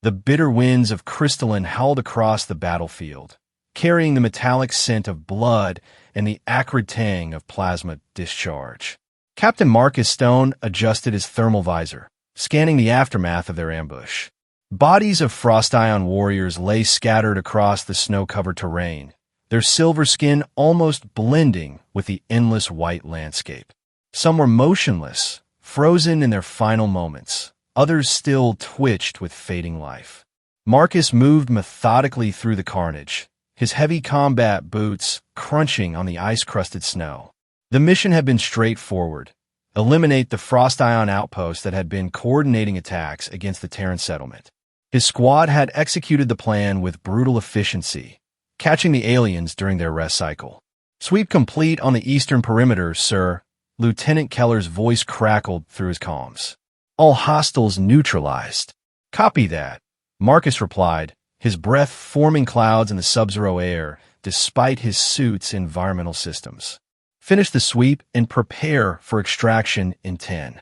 The bitter winds of crystalline howled across the battlefield, carrying the metallic scent of blood and the acrid tang of plasma discharge. Captain Marcus Stone adjusted his thermal visor, scanning the aftermath of their ambush. Bodies of Frost Ion warriors lay scattered across the snow-covered terrain, their silver skin almost blending with the endless white landscape. Some were motionless, frozen in their final moments. Others still twitched with fading life. Marcus moved methodically through the carnage, his heavy combat boots crunching on the ice-crusted snow. The mission had been straightforward: eliminate the Frost Ion outpost that had been coordinating attacks against the Terran settlement. His squad had executed the plan with brutal efficiency, catching the aliens during their rest cycle. "Sweep complete on the eastern perimeter, sir," Lieutenant Keller's voice crackled through his comms. "All hostiles neutralized." "Copy that," Marcus replied, his breath forming clouds in the sub-zero air despite his suit's environmental systems. "Finish the sweep and prepare for extraction in 10.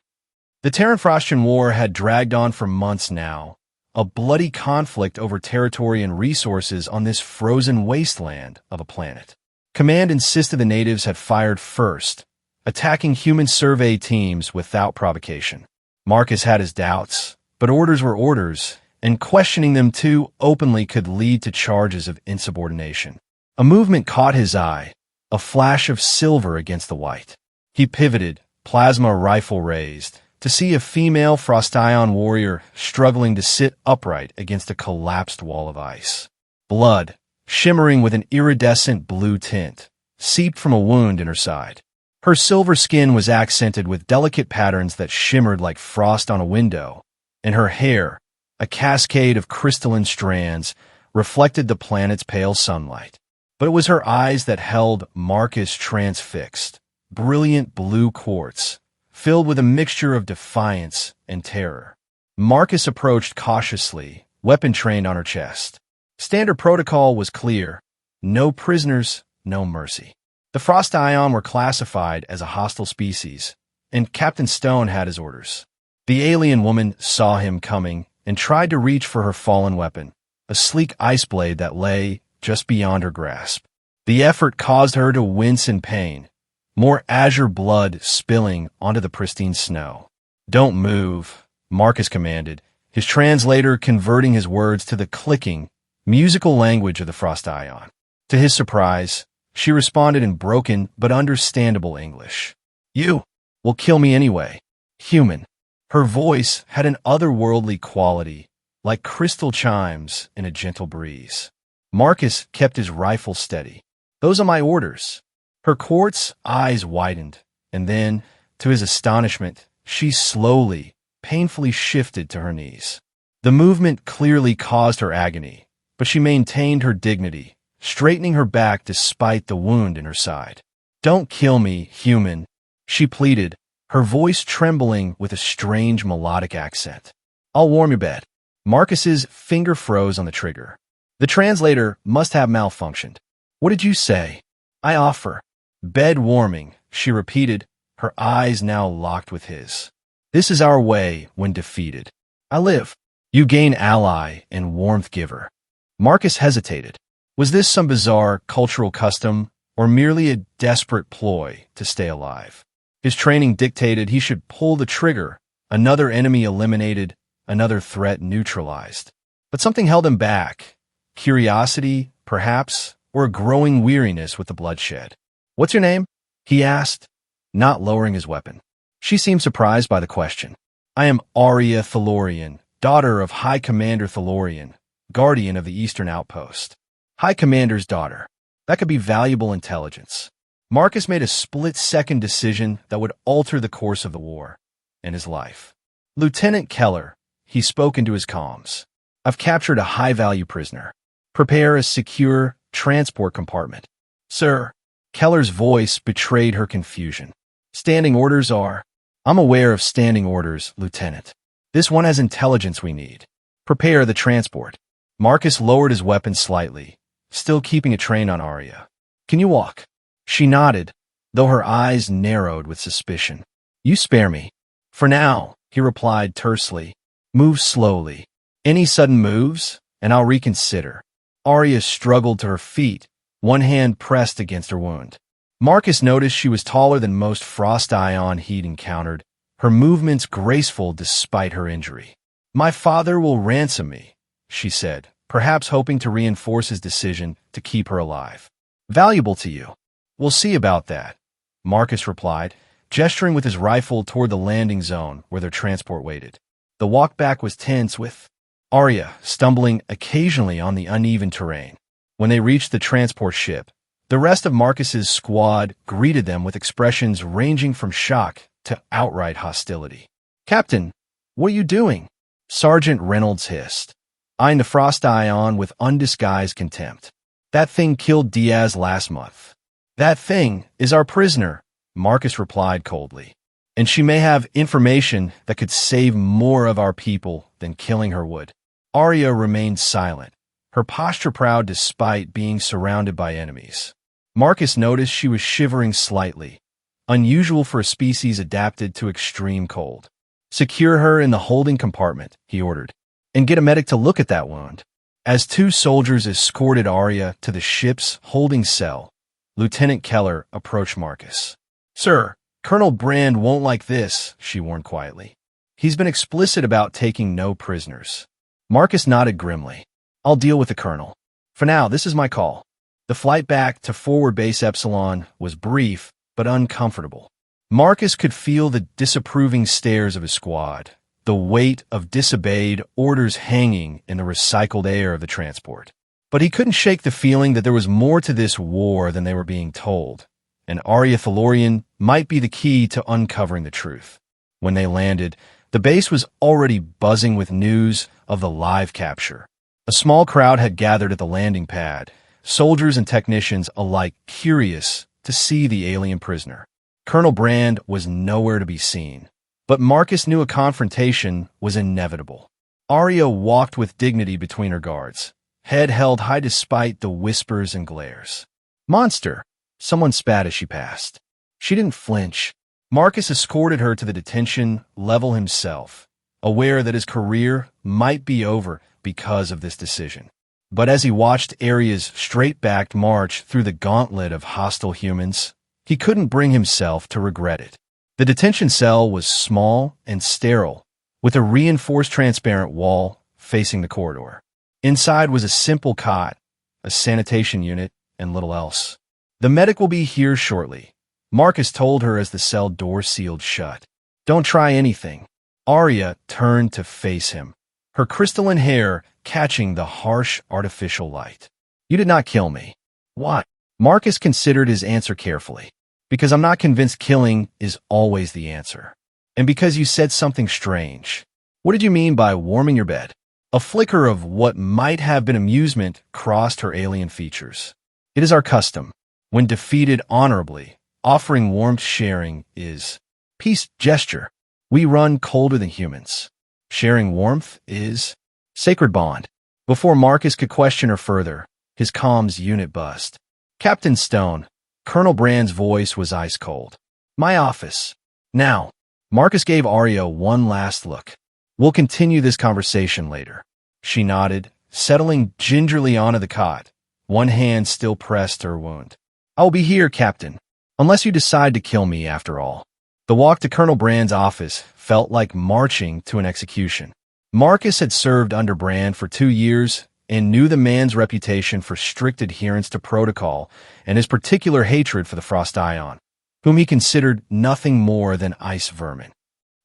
The Terran-Frostian War had dragged on for months now, a bloody conflict over territory and resources on this frozen wasteland of a planet. Command insisted the natives had fired first, attacking human survey teams without provocation. Marcus had his doubts, but orders were orders, and questioning them too openly could lead to charges of insubordination. A movement caught his eye, a flash of silver against the white. He pivoted, plasma rifle raised, to see a female Frost Ion warrior struggling to sit upright against a collapsed wall of ice. Blood, shimmering with an iridescent blue tint, seeped from a wound in her side. Her silver skin was accented with delicate patterns that shimmered like frost on a window, and her hair, a cascade of crystalline strands, reflected the planet's pale sunlight. But it was her eyes that held Marcus transfixed, brilliant blue quartz, filled with a mixture of defiance and terror. Marcus approached cautiously, weapon trained on her chest. Standard protocol was clear: no prisoners, no mercy. The Frost Ion were classified as a hostile species, and Captain Stone had his orders. The alien woman saw him coming and tried to reach for her fallen weapon, a sleek ice blade that lay just beyond her grasp. The effort caused her to wince in pain, more azure blood spilling onto the pristine snow. "Don't move," Marcus commanded, his translator converting his words to the clicking, musical language of the Frost Ion. To his surprise, she responded in broken but understandable English. "You will kill me anyway, human." Her voice had an otherworldly quality, like crystal chimes in a gentle breeze. Marcus kept his rifle steady. "Those are my orders." Her quartz eyes widened, and then, to his astonishment, she slowly, painfully shifted to her knees. The movement clearly caused her agony, but she maintained her dignity, straightening her back despite the wound in her side. "Don't kill me, human," she pleaded, her voice trembling with a strange melodic accent. "I'll warm your bed." Marcus's finger froze on the trigger. The translator must have malfunctioned. "What did you say?" "I offer bed warming," she repeated, her eyes now locked with his. "This is our way when defeated. I live. You gain ally and warmth giver." Marcus hesitated. Was this some bizarre cultural custom, or merely a desperate ploy to stay alive? His training dictated he should pull the trigger, another enemy eliminated, another threat neutralized. But something held him back. Curiosity, perhaps, or a growing weariness with the bloodshed. "What's your name?" he asked, not lowering his weapon. She seemed surprised by the question. "I am Arya Thalorian, daughter of High Commander Thalorian, guardian of the Eastern Outpost." High Commander's daughter. That could be valuable intelligence. Marcus made a split-second decision that would alter the course of the war and his life. "Lieutenant Keller," he spoke into his comms. "I've captured a high-value prisoner. Prepare a secure transport compartment." "Sir," Keller's voice betrayed her confusion. "Standing orders are—" "I'm aware of standing orders, Lieutenant. This one has intelligence we need. Prepare the transport." Marcus lowered his weapon slightly, still keeping a train on Arya. "Can you walk?" She nodded, though her eyes narrowed with suspicion. "You spare me." "For now," he replied tersely. "Move slowly. Any sudden moves, and I'll reconsider. Arya struggled to her feet, one hand pressed against her wound. Marcus noticed she was taller than most Frost Ion he'd encountered, her movements graceful despite her injury. "My father will ransom me," she said, perhaps hoping to reinforce his decision to keep her alive. "Valuable to you." "We'll see about that," Marcus replied, gesturing with his rifle toward the landing zone where their transport waited. The walk back was tense, with Arya stumbling occasionally on the uneven terrain. When they reached the transport ship, the rest of Marcus's squad greeted them with expressions ranging from shock to outright hostility. "Captain, what are you doing?" Sergeant Reynolds hissed, eyeing the Frost Ion with undisguised contempt. "That thing killed Diaz last month." "That thing is our prisoner," Marcus replied coldly. "And she may have information that could save more of our people than killing her would." Arya remained silent, her posture proud despite being surrounded by enemies. Marcus noticed she was shivering slightly, unusual for a species adapted to extreme cold. "Secure her in the holding compartment," he ordered, "and get a medic to look at that wound." As two soldiers escorted Arya to the ship's holding cell, Lieutenant Keller approached Marcus. "Sir, Colonel Brand won't like this," she warned quietly. "He's been explicit about taking no prisoners." Marcus nodded grimly. "I'll deal with the colonel. For now, this is my call." The flight back to Forward Base Epsilon was brief but uncomfortable. Marcus could feel the disapproving stares of his squad, the weight of disobeyed orders hanging in the recycled air of the transport. But he couldn't shake the feeling that there was more to this war than they were being told, and Arya Thalorian might be the key to uncovering the truth. When they landed, the base was already buzzing with news of the live capture. A small crowd had gathered at the landing pad, soldiers and technicians alike curious to see the alien prisoner. Colonel Brand was nowhere to be seen, but Marcus knew a confrontation was inevitable. Arya walked with dignity between her guards, head held high despite the whispers and glares. "Monster!" someone spat as she passed. She didn't flinch. Marcus escorted her to the detention level himself, aware that his career might be over because of this decision. But as he watched Arya's straight-backed march through the gauntlet of hostile humans, he couldn't bring himself to regret it. The detention cell was small and sterile, with a reinforced transparent wall facing the corridor. Inside was a simple cot, a sanitation unit, and little else. "The medic will be here shortly," Marcus told her as the cell door sealed shut. "Don't try anything." Arya turned to face him, her crystalline hair catching the harsh artificial light. "You did not kill me." "What?" Marcus considered his answer carefully. "Because I'm not convinced killing is always the answer. And because you said something strange." "What did you mean by warming your bed?" A flicker of what might have been amusement crossed her alien features. "It is our custom. When defeated honorably, offering warmth sharing is peace gesture. We run colder than humans. Sharing warmth is sacred bond." Before Marcus could question her further, his comms unit buzzed. "Captain Stone." Colonel Brand's voice was ice cold. "My office. Now." Marcus gave Arya one last look. "We'll continue this conversation later." She nodded, settling gingerly onto the cot, one hand still pressed to her wound. "I will be here, Captain, unless you decide to kill me after all." The walk to Colonel Brand's office felt like marching to an execution. Marcus had served under Brand for 2 years and knew the man's reputation for strict adherence to protocol and his particular hatred for the Frost Ion, whom he considered nothing more than ice vermin.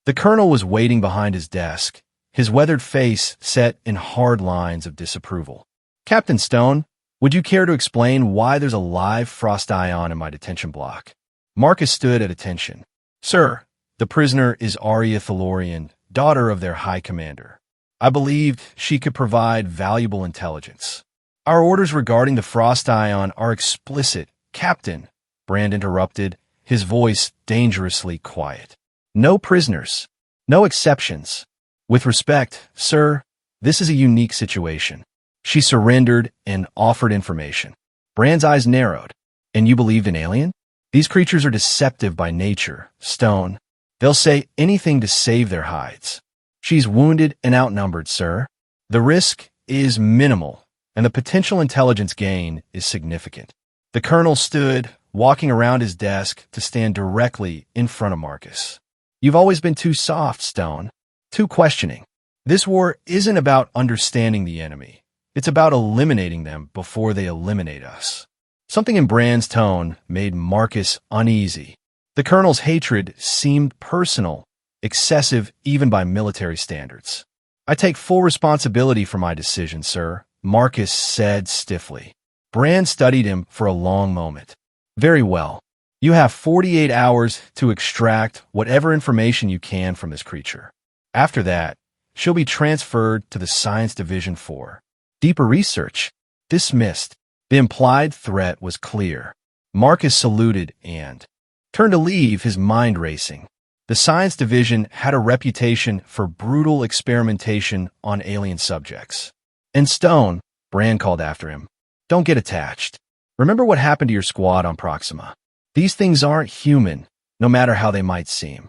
The colonel was waiting behind his desk, his weathered face set in hard lines of disapproval. "Captain Stone, would you care to explain why there's a live Frost Ion in my detention block?" Marcus stood at attention. "Sir, the prisoner is Arya Thalorian, daughter of their High Commander. I believed she could provide valuable intelligence." "Our orders regarding the Frost Ion are explicit, Captain," Brand interrupted, his voice dangerously quiet. "No prisoners. No exceptions. With respect, sir, this is a unique situation." She surrendered and offered information. Brand's eyes narrowed. "And you believed an alien? These creatures are deceptive by nature, Stone. They'll say anything to save their hides." "She's wounded and outnumbered, sir." The risk is minimal, and the potential intelligence gain is significant. The colonel stood, walking around his desk to stand directly in front of Marcus. You've always been too soft, Stone. Too questioning. This war isn't about understanding the enemy. It's about eliminating them before they eliminate us. Something in Brand's tone made Marcus uneasy. The colonel's hatred seemed personal, excessive even by military standards. I take full responsibility for my decision, sir, Marcus said stiffly. Brand studied him for a long moment. Very well. You have 48 hours to extract whatever information you can from this creature. After that, she'll be transferred to the Science Division for deeper research. Dismissed. The implied threat was clear. Marcus saluted and turned to leave, his mind racing. The Science Division had a reputation for brutal experimentation on alien subjects. And Stone, Brand called after him, don't get attached. Remember what happened to your squad on Proxima. These things aren't human, no matter how they might seem.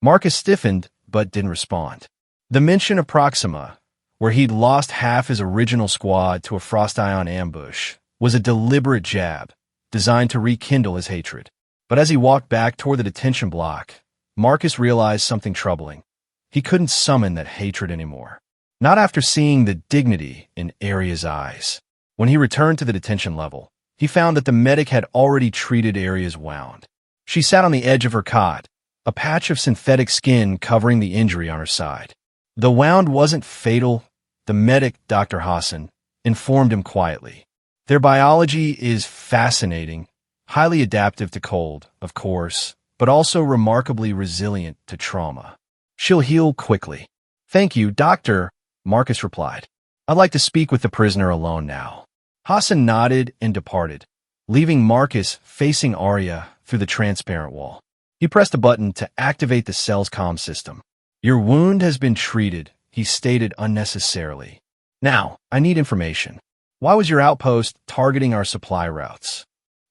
Marcus stiffened, but didn't respond. The mention of Proxima, where he'd lost half his original squad to a frost ion ambush, was a deliberate jab, designed to rekindle his hatred. But as he walked back toward the detention block, Marcus realized something troubling. He couldn't summon that hatred anymore. Not after seeing the dignity in Arya's eyes. When he returned to the detention level, he found that the medic had already treated Arya's wound. She sat on the edge of her cot, a patch of synthetic skin covering the injury on her side. The wound wasn't fatal, the medic, Dr. Hassan, informed him quietly. Their biology is fascinating, highly adaptive to cold, of course, but also remarkably resilient to trauma. She'll heal quickly. Thank you, Doctor, Marcus replied. I'd like to speak with the prisoner alone now. Hassan nodded and departed, leaving Marcus facing Arya through the transparent wall. He pressed a button to activate the cell's comm system. Your wound has been treated, he stated unnecessarily. Now, I need information. Why was your outpost targeting our supply routes?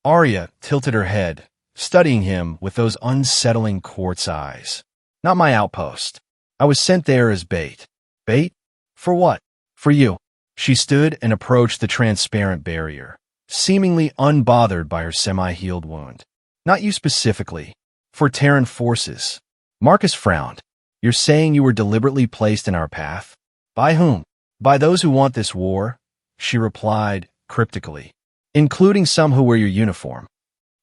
Arya tilted her head, studying him with those unsettling quartz eyes. Not my outpost. I was sent there as bait. Bait? For what? For you. She stood and approached the transparent barrier, seemingly unbothered by her semi-healed wound. Not you specifically. For Terran forces. Marcus frowned. You're saying you were deliberately placed in our path? By whom? By those who want this war, she replied cryptically, including some who wear your uniform.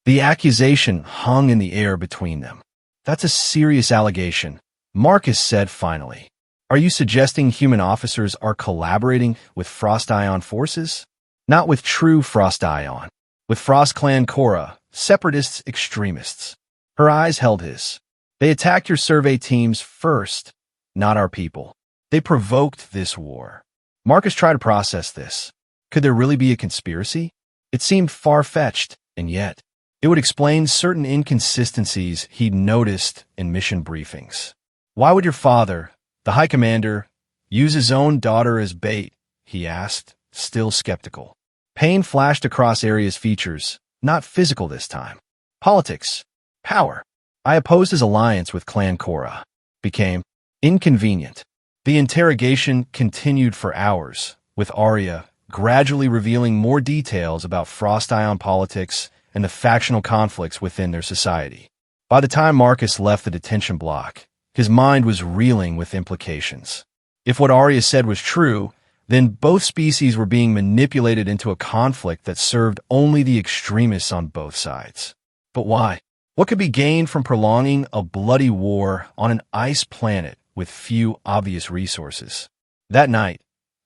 The accusation hung in the air between them. That's a serious allegation, Marcus said finally. Are you suggesting human officers are collaborating with Frost Ion forces? Not with true Frost Ion. With Frost Clan Korra, separatists, extremists. Her eyes held his. They attacked your survey teams first, not our people. They provoked this war. Marcus tried to process this. Could there really be a conspiracy? It seemed far-fetched, and yet, it would explain certain inconsistencies he'd noticed in mission briefings. Why would your father, the High Commander, use his own daughter as bait? He asked, still skeptical. Pain flashed across Arya's features, not physical this time. Politics. Power. I opposed his alliance with Clan Korra. Became inconvenient. The interrogation continued for hours, with Arya gradually revealing more details about Frost Ion politics and the factional conflicts within their society. By the time Marcus left the detention block, his mind was reeling with implications. If what Arya said was true, then both species were being manipulated into a conflict that served only the extremists on both sides. But why? What could be gained from prolonging a bloody war on an ice planet with few obvious resources? That night,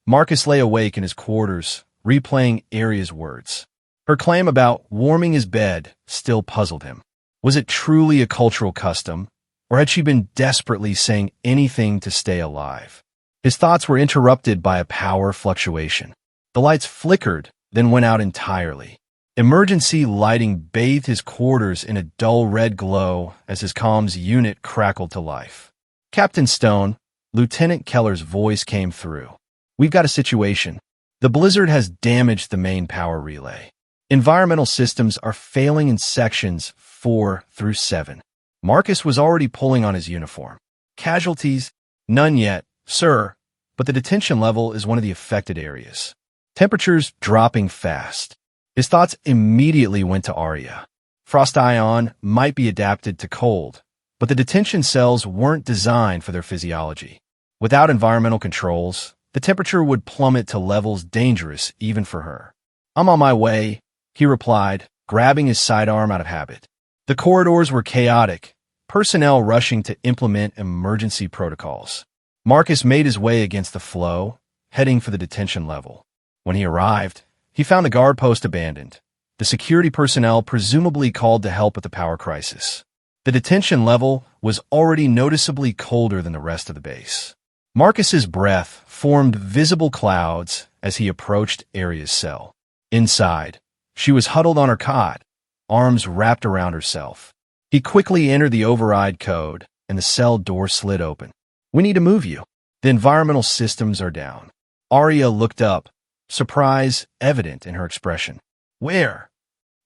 Marcus lay awake in his quarters, replaying Arya's words. Her claim about warming his bed still puzzled him. Was it truly a cultural custom, or had she been desperately saying anything to stay alive? His thoughts were interrupted by a power fluctuation. The lights flickered, then went out entirely. Emergency lighting bathed his quarters in a dull red glow as his comms unit crackled to life. Captain Stone, Lieutenant Keller's voice came through. We've got a situation. The blizzard has damaged the main power relay. Environmental systems are failing in sections 4 through 7. Marcus was already pulling on his uniform. Casualties? None yet, sir, but the detention level is one of the affected areas. Temperatures dropping fast. His thoughts immediately went to Arya. Frost ion might be adapted to cold, but the detention cells weren't designed for their physiology. Without environmental controls, the temperature would plummet to levels dangerous even for her. "I'm on my way," he replied, grabbing his sidearm out of habit. The corridors were chaotic, personnel rushing to implement emergency protocols. Marcus made his way against the flow, heading for the detention level. When he arrived, he found the guard post abandoned, the security personnel presumably called to help with the power crisis. The detention level was already noticeably colder than the rest of the base. Marcus's breath formed visible clouds as he approached Arya's cell. Inside, she was huddled on her cot, arms wrapped around herself. He quickly entered the override code, and the cell door slid open. "We need to move you. The environmental systems are down." Arya looked up, surprise evident in her expression. "Where?"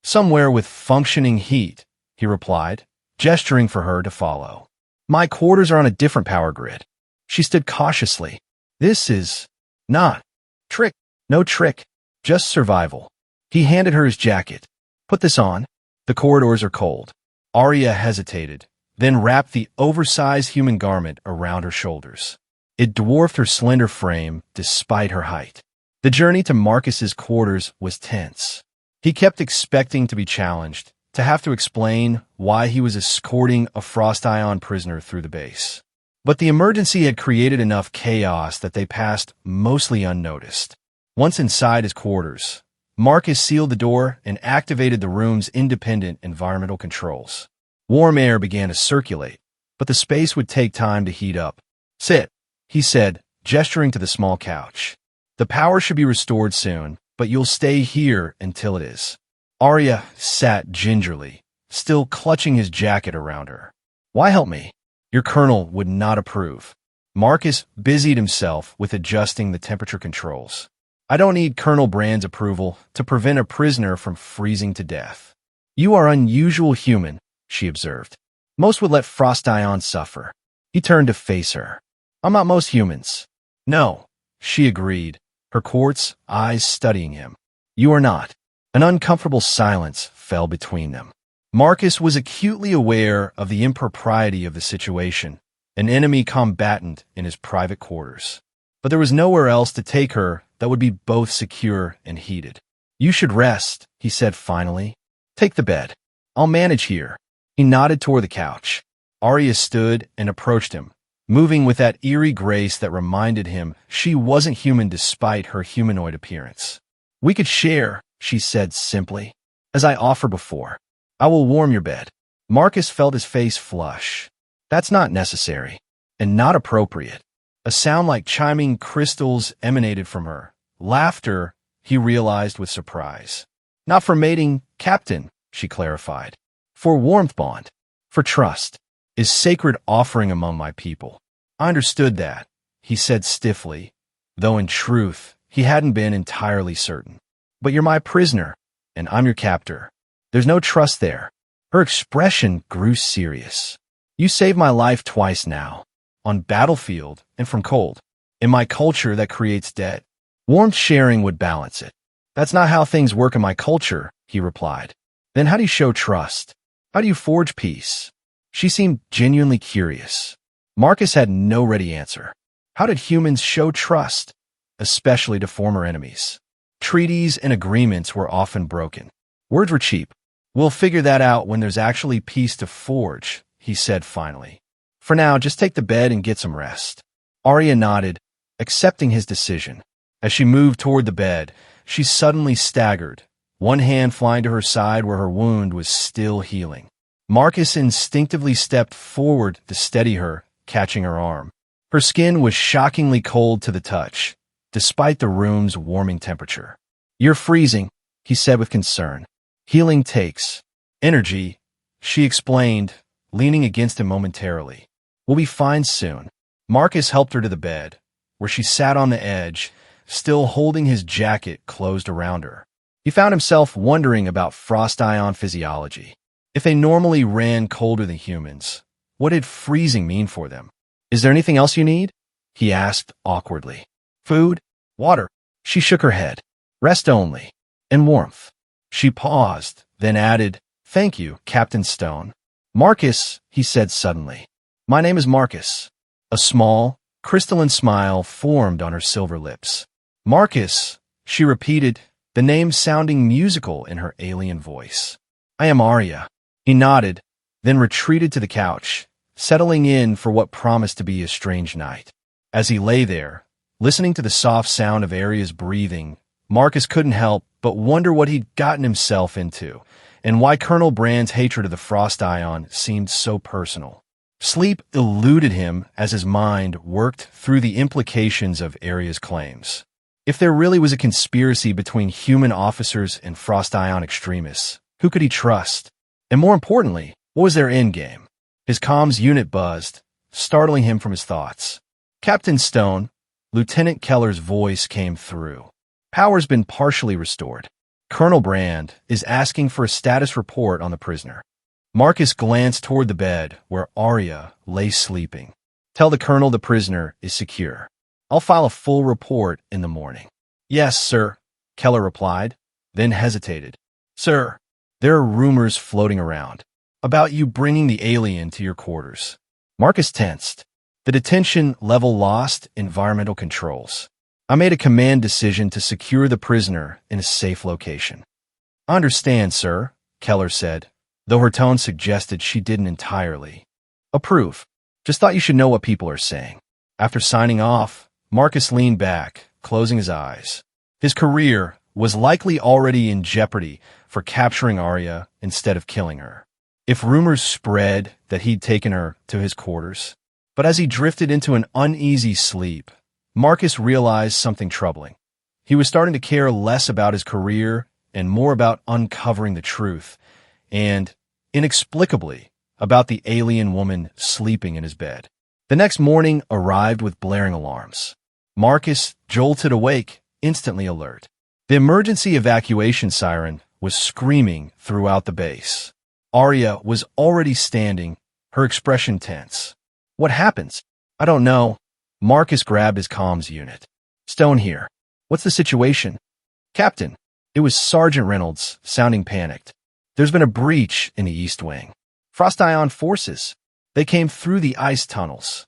"Somewhere with functioning heat," he replied, gesturing for her to follow. "My quarters are on a different power grid." She stood cautiously. "This is not trick. No trick, just survival." He handed her his jacket. "Put this on. The corridors are cold." Arya hesitated, then wrapped the oversized human garment around her shoulders. It dwarfed her slender frame despite her height. The journey to Marcus's quarters was tense. He kept expecting to be challenged, to have to explain why he was escorting a Frost Ion prisoner through the base. But the emergency had created enough chaos that they passed mostly unnoticed. Once inside his quarters, Marcus sealed the door and activated the room's independent environmental controls. Warm air began to circulate, but the space would take time to heat up. "Sit," he said, gesturing to the small couch. "The power should be restored soon, but you'll stay here until it is." Arya sat gingerly, still clutching his jacket around her. "Why help me? Your colonel would not approve." Marcus busied himself with adjusting the temperature controls. "I don't need Colonel Brand's approval to prevent a prisoner from freezing to death." "You are unusual human," she observed. "Most would let Frost Ion suffer." He turned to face her. "I'm not most humans." "No," she agreed, her quartz eyes studying him. "You are not." An uncomfortable silence fell between them. Marcus was acutely aware of the impropriety of the situation, an enemy combatant in his private quarters. But there was nowhere else to take her that would be both secure and heated. "You should rest," he said finally. "Take the bed. I'll manage here." He nodded toward the couch. Arya stood and approached him, moving with that eerie grace that reminded him she wasn't human despite her humanoid appearance. "We could share," she said simply, "as I offered before. I will warm your bed." Marcus felt his face flush. "That's not necessary, and not appropriate." A sound like chiming crystals emanated from her. Laughter, he realized with surprise. "Not for mating, Captain," she clarified. "For warmth bond, for trust, is sacred offering among my people." "I understood that," he said stiffly, though in truth, he hadn't been entirely certain. "But you're my prisoner, and I'm your captor. There's no trust there." Her expression grew serious. "You saved my life twice now, on battlefield and from cold. In my culture, that creates debt. Warmth sharing would balance it." "That's not how things work in my culture," he replied. "Then how do you show trust? How do you forge peace?" She seemed genuinely curious. Marcus had no ready answer. How did humans show trust, especially to former enemies? Treaties and agreements were often broken. Words were cheap. "We'll figure that out when there's actually peace to forge," he said finally. "For now, just take the bed and get some rest." Arya nodded, accepting his decision. As she moved toward the bed, she suddenly staggered, one hand flying to her side where her wound was still healing. Marcus instinctively stepped forward to steady her, catching her arm. Her skin was shockingly cold to the touch, despite the room's warming temperature. "You're freezing," he said with concern. "Healing takes energy," she explained, leaning against him momentarily. "We'll be fine soon." Marcus helped her to the bed, where she sat on the edge, still holding his jacket closed around her. He found himself wondering about Frost Ion physiology. If they normally ran colder than humans, what did freezing mean for them? "Is there anything else you need?" he asked awkwardly. Food? Water? She shook her head. Rest only. And warmth. She paused, then added, Thank you, Captain Stone. Marcus, he said suddenly. My name is Marcus. A small, crystalline smile formed on her silver lips. Marcus, she repeated, the name sounding musical in her alien voice. I am Arya. He nodded, then retreated to the couch, settling in for what promised to be a strange night. As he lay there, listening to the soft sound of Arya's breathing, Marcus couldn't help but wonder what he'd gotten himself into, and why Colonel Brand's hatred of the Frost Ion seemed so personal. Sleep eluded him as his mind worked through the implications of Arya's claims. If there really was a conspiracy between human officers and Frost Ion extremists, who could he trust? And more importantly, what was their endgame? His comms unit buzzed, startling him from his thoughts. Captain Stone, Lieutenant Keller's voice came through. Power's been partially restored. Colonel Brand is asking for a status report on the prisoner. Marcus glanced toward the bed where Arya lay sleeping. Tell the colonel the prisoner is secure. I'll file a full report in the morning. Yes, sir, Keller replied, then hesitated. Sir, there are rumors floating around about you bringing the alien to your quarters. Marcus tensed. The detention level lost environmental controls. I made a command decision to secure the prisoner in a safe location. I understand, sir, Keller said, though her tone suggested she didn't entirely approve. Just thought you should know what people are saying. After signing off, Marcus leaned back, closing his eyes. His career was likely already in jeopardy for capturing Arya instead of killing her. If rumors spread that he'd taken her to his quarters. But as he drifted into an uneasy sleep, Marcus realized something troubling. He was starting to care less about his career and more about uncovering the truth, and, inexplicably, about the alien woman sleeping in his bed. The next morning arrived with blaring alarms. Marcus jolted awake, instantly alert. The emergency evacuation siren was screaming throughout the base. Arya was already standing, her expression tense. What happens? I don't know. Marcus grabbed his comms unit. Stone here. What's the situation? Captain. It was Sergeant Reynolds, sounding panicked. There's been a breach in the East Wing. Frost Ion forces. They came through the ice tunnels.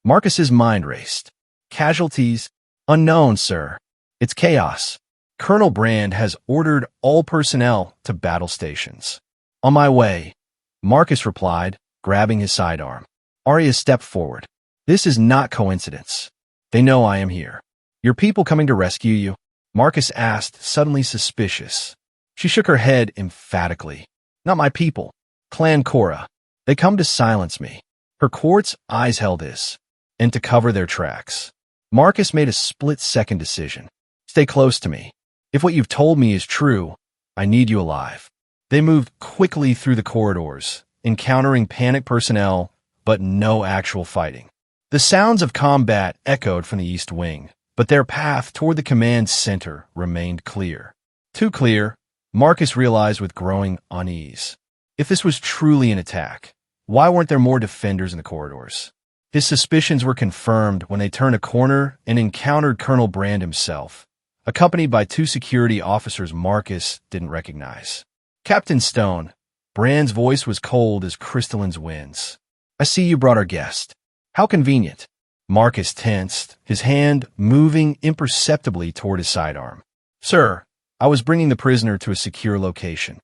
Marcus's mind raced. Casualties? Unknown, sir. It's chaos. Colonel Brand has ordered all personnel to battle stations. On my way, Marcus replied, grabbing his sidearm. Arya stepped forward. This is not coincidence. They know I am here. Your people coming to rescue you? Marcus asked, suddenly suspicious. She shook her head emphatically. Not my people. Clan Korra. They come to silence me. Her quartz eyes held his, and to cover their tracks. Marcus made a split-second decision. Stay close to me. If what you've told me is true, I need you alive. They moved quickly through the corridors, encountering panicked personnel, but no actual fighting. The sounds of combat echoed from the East Wing, but their path toward the command center remained clear. Too clear, Marcus realized with growing unease. If this was truly an attack, why weren't there more defenders in the corridors? His suspicions were confirmed when they turned a corner and encountered Colonel Brand himself, accompanied by two security officers Marcus didn't recognize. Captain Stone, Brand's voice was cold as crystalline's winds. I see you brought our guest. How convenient. Marcus tensed, his hand moving imperceptibly toward his sidearm. Sir, I was bringing the prisoner to a secure location.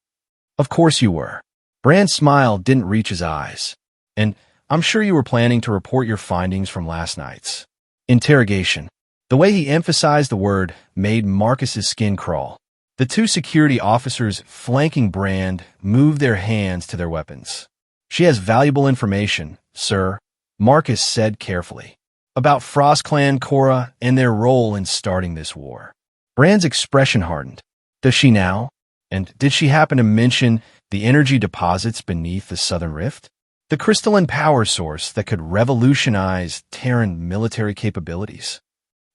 Of course you were. Brand's smile didn't reach his eyes. And I'm sure you were planning to report your findings from last night's interrogation. The way he emphasized the word made Marcus's skin crawl. The two security officers flanking Brand moved their hands to their weapons. She has valuable information, sir, Marcus said carefully, about Frost Clan Korra and their role in starting this war. Brand's expression hardened. Does she now? And did she happen to mention the energy deposits beneath the Southern Rift? The crystalline power source that could revolutionize Terran military capabilities?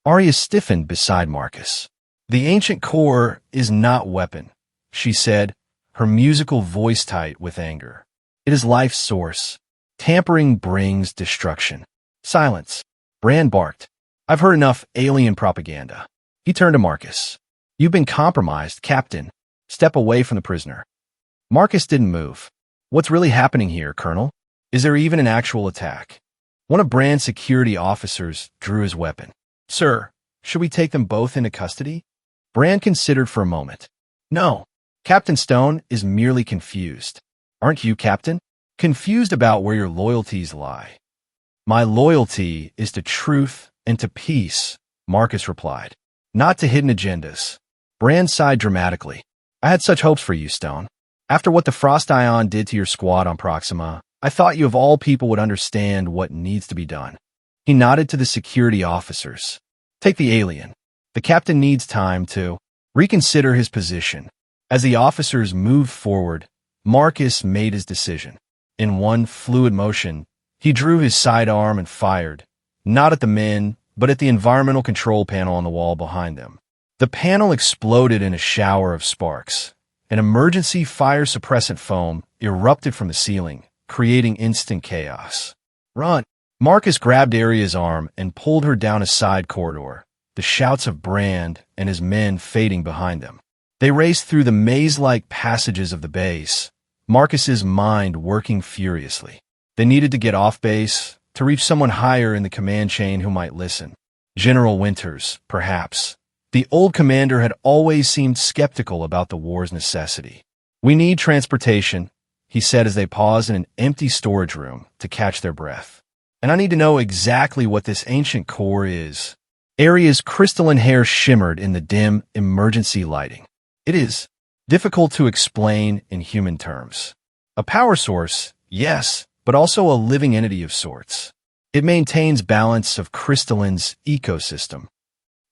Arya stiffened beside Marcus. The ancient core is not weapon, she said, her musical voice tight with anger. It is life's source. Tampering brings destruction. Silence. Brand barked. I've heard enough alien propaganda. He turned to Marcus. You've been compromised, Captain. Step away from the prisoner. Marcus didn't move. What's really happening here, Colonel? Is there even an actual attack? One of Brand's security officers drew his weapon. Sir, should we take them both into custody? Brand considered for a moment. No. Captain Stone is merely confused. Aren't you, Captain? Confused about where your loyalties lie. My loyalty is to truth and to peace, Marcus replied. Not to hidden agendas. Brand sighed dramatically. I had such hopes for you, Stone. After what the Frost Ion did to your squad on Proxima, I thought you of all people would understand what needs to be done. He nodded to the security officers. Take the alien. The captain needs time to reconsider his position. As the officers moved forward, Marcus made his decision. In one fluid motion, he drew his sidearm and fired, not at the men, but at the environmental control panel on the wall behind them. The panel exploded in a shower of sparks. An emergency fire suppressant foam erupted from the ceiling, creating instant chaos. Run! Marcus grabbed Aria's arm and pulled her down a side corridor, the shouts of Brand and his men fading behind them. They raced through the maze-like passages of the base, Marcus's mind working furiously. They needed to get off base, to reach someone higher in the command chain who might listen. General Winters, perhaps. The old commander had always seemed skeptical about the war's necessity. We need transportation, he said as they paused in an empty storage room to catch their breath. And I need to know exactly what this ancient core is. Aria's crystalline hair shimmered in the dim, emergency lighting. It is difficult to explain in human terms. A power source, yes, but also a living entity of sorts. It maintains balance of crystalline's ecosystem.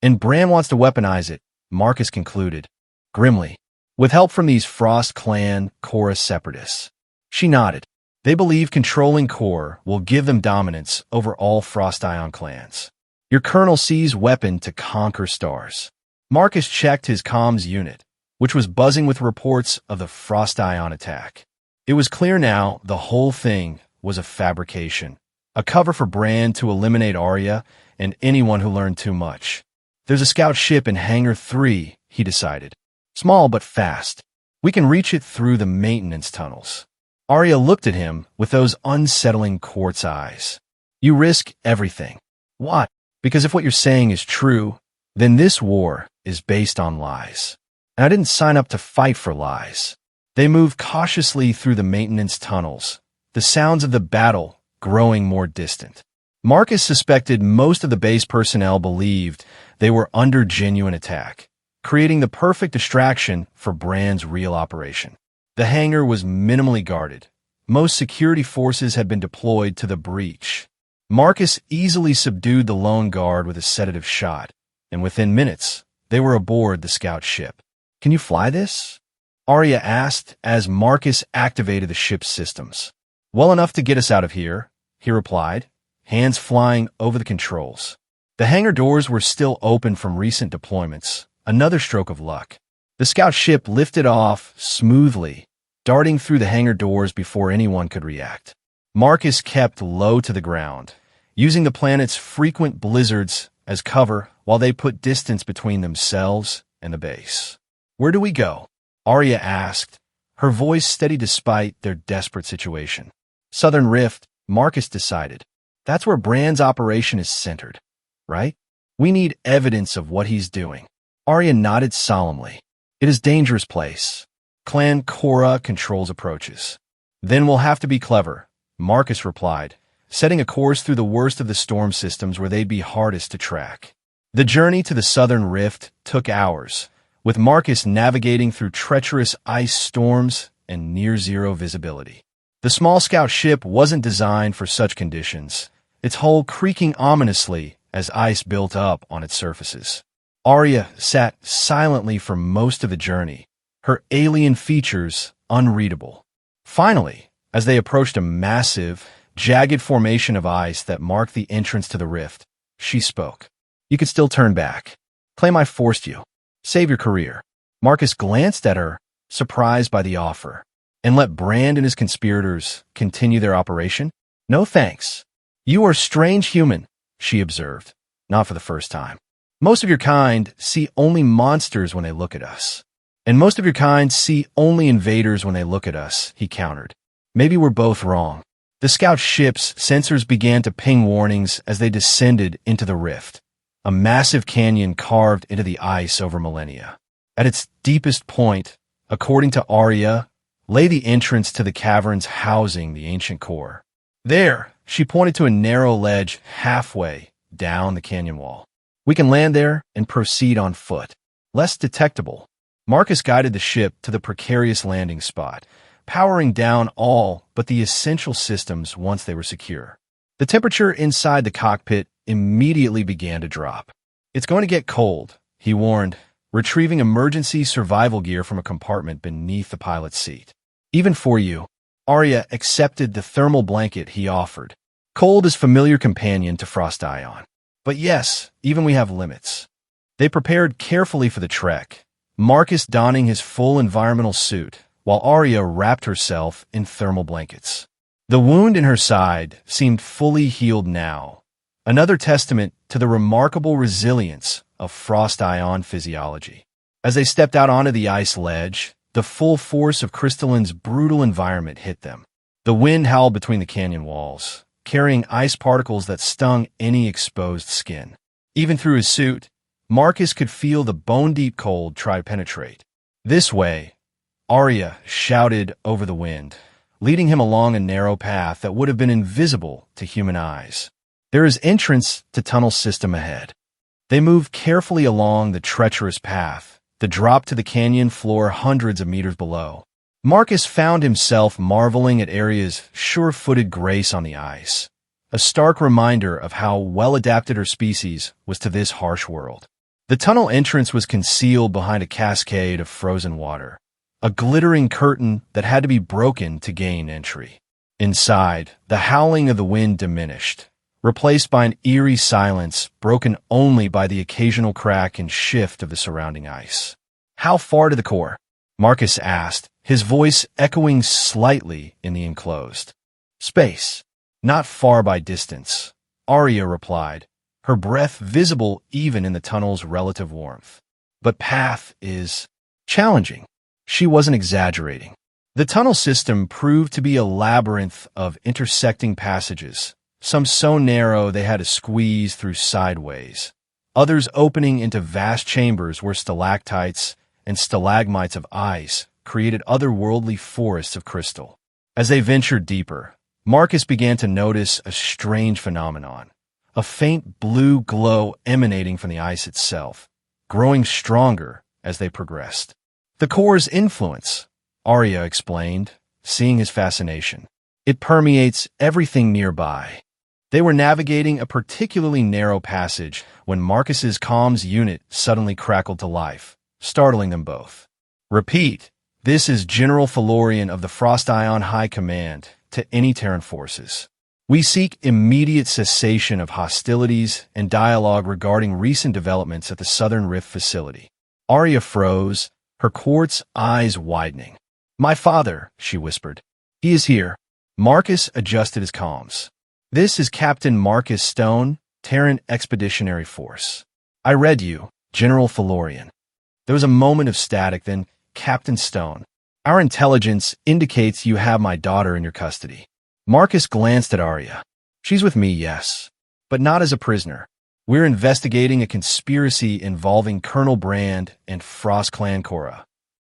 And Brand wants to weaponize it, Marcus concluded, grimly, with help from these Frost Clan Chorus separatists. She nodded. They believe controlling Core will give them dominance over all Frost Ion clans. Your colonel sees weapon to conquer stars. Marcus checked his comms unit, which was buzzing with reports of the Frost Ion attack. It was clear now the whole thing was a fabrication, a cover for Brand to eliminate Aria and anyone who learned too much. There's a scout ship in Hangar 3, he decided. Small but fast. We can reach it through the maintenance tunnels. Aria looked at him with those unsettling quartz eyes. You risk everything. What? Because if what you're saying is true, then this war is based on lies. And I didn't sign up to fight for lies. They moved cautiously through the maintenance tunnels, the sounds of the battle growing more distant. Marcus suspected most of the base personnel believed they were under genuine attack, creating the perfect distraction for Brand's real operation. The hangar was minimally guarded. Most security forces had been deployed to the breach. Marcus easily subdued the lone guard with a sedative shot, and within minutes, they were aboard the scout ship. Can you fly this? Aria asked as Marcus activated the ship's systems. Well enough to get us out of here, he replied, hands flying over the controls. The hangar doors were still open from recent deployments, another stroke of luck. The scout ship lifted off smoothly, darting through the hangar doors before anyone could react. Marcus kept low to the ground, using the planet's frequent blizzards as cover while they put distance between themselves and the base. Where do we go? Aria asked, her voice steady despite their desperate situation. Southern Rift, Marcus decided. That's where Brand's operation is centered, right? We need evidence of what he's doing. Aria nodded solemnly. It is a dangerous place. Clan Korra controls approaches. Then we'll have to be clever, Marcus replied, setting a course through the worst of the storm systems where they'd be hardest to track. The journey to the Southern Rift took hours, with Marcus navigating through treacherous ice storms and near-zero visibility. The small scout ship wasn't designed for such conditions, its hull creaking ominously as ice built up on its surfaces. Aria sat silently for most of the journey, her alien features unreadable. Finally, as they approached a massive, jagged formation of ice that marked the entrance to the rift, she spoke. You could still turn back. Claim I forced you. Save your career. Marcus glanced at her, surprised by the offer. And let Brand and his conspirators continue their operation? No thanks. You are a strange human, she observed. Not for the first time. Most of your kind see only monsters when they look at us. And most of your kind see only invaders when they look at us, he countered. Maybe we're both wrong. The scout ship's sensors began to ping warnings as they descended into the rift, a massive canyon carved into the ice over millennia. At its deepest point, according to Arya, lay the entrance to the caverns housing the ancient core. There, she pointed to a narrow ledge halfway down the canyon wall. We can land there and proceed on foot. Less detectable. Marcus guided the ship to the precarious landing spot, powering down all but the essential systems once they were secure. The temperature inside the cockpit immediately began to drop. It's going to get cold, he warned, retrieving emergency survival gear from a compartment beneath the pilot's seat. Even for you. Arya accepted the thermal blanket he offered. Cold is familiar companion to Frost Ion. But yes, even we have limits. They prepared carefully for the trek, Marcus donning his full environmental suit, while Arya wrapped herself in thermal blankets. The wound in her side seemed fully healed now, another testament to the remarkable resilience of Frost Ion physiology. As they stepped out onto the ice ledge, the full force of Crystalline's brutal environment hit them. The wind howled between the canyon walls, carrying ice particles that stung any exposed skin. Even through his suit, Marcus could feel the bone-deep cold try to penetrate. This way, Arya shouted over the wind, leading him along a narrow path that would have been invisible to human eyes. There is entrance to tunnel system ahead. They moved carefully along the treacherous path, the drop to the canyon floor hundreds of meters below. Marcus found himself marveling at Arya's sure-footed grace on the ice, a stark reminder of how well-adapted her species was to this harsh world. The tunnel entrance was concealed behind a cascade of frozen water, a glittering curtain that had to be broken to gain entry. Inside, the howling of the wind diminished, replaced by an eerie silence broken only by the occasional crack and shift of the surrounding ice. How far to the core? Marcus asked, his voice echoing slightly in the enclosed space. Not far by distance, Arya replied, her breath visible even in the tunnel's relative warmth. But path is challenging. She wasn't exaggerating. The tunnel system proved to be a labyrinth of intersecting passages, some so narrow they had to squeeze through sideways, others opening into vast chambers where stalactites and stalagmites of ice created otherworldly forests of crystal. As they ventured deeper, Marcus began to notice a strange phenomenon, a faint blue glow emanating from the ice itself, growing stronger as they progressed. The core's influence, Arya explained, seeing his fascination. It permeates everything nearby. They were navigating a particularly narrow passage when Marcus's comms unit suddenly crackled to life, startling them both. Repeat, this is General Felorian of the Frost Ion High Command to any Terran forces. We seek immediate cessation of hostilities and dialogue regarding recent developments at the Southern Rift facility. Arya froze, her quartz eyes widening. My father, she whispered. He is here. Marcus adjusted his comms. This is Captain Marcus Stone, Terran Expeditionary Force. I read you, General Felorian. There was a moment of static, then, Captain Stone. Our intelligence indicates you have my daughter in your custody. Marcus glanced at Arya. She's with me, yes, but not as a prisoner. We're investigating a conspiracy involving Colonel Brand and Frost Clan Korra.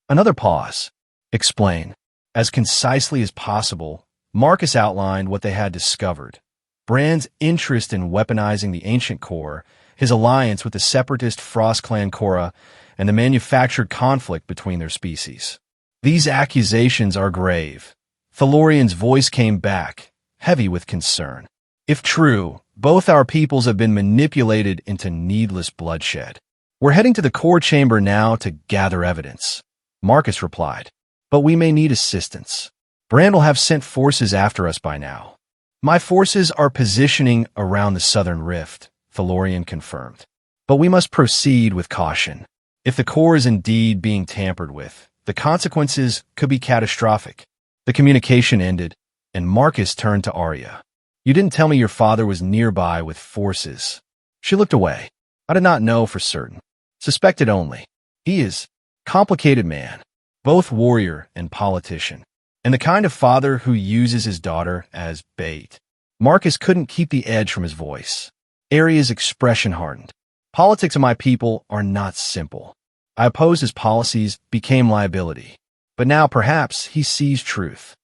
Another pause. Explain. As concisely as possible, Marcus outlined what they had discovered. Brand's interest in weaponizing the ancient core, his alliance with the separatist Frost Clan Korra, and the manufactured conflict between their species. These accusations are grave. Felorian's voice came back, heavy with concern. If true, both our peoples have been manipulated into needless bloodshed. We're heading to the core chamber now to gather evidence. Marcus replied, but we may need assistance. Brand will have sent forces after us by now. My forces are positioning around the Southern Rift, Felorian confirmed. But we must proceed with caution. If the core is indeed being tampered with, the consequences could be catastrophic. The communication ended, and Marcus turned to Arya. You didn't tell me your father was nearby with forces. She looked away. I did not know for certain. Suspected only. He is a complicated man, both warrior and politician, and the kind of father who uses his daughter as bait. Marcus couldn't keep the edge from his voice. Aria's expression hardened. Politics of my people are not simple. I opposed his policies, became liability. But now perhaps he sees truth.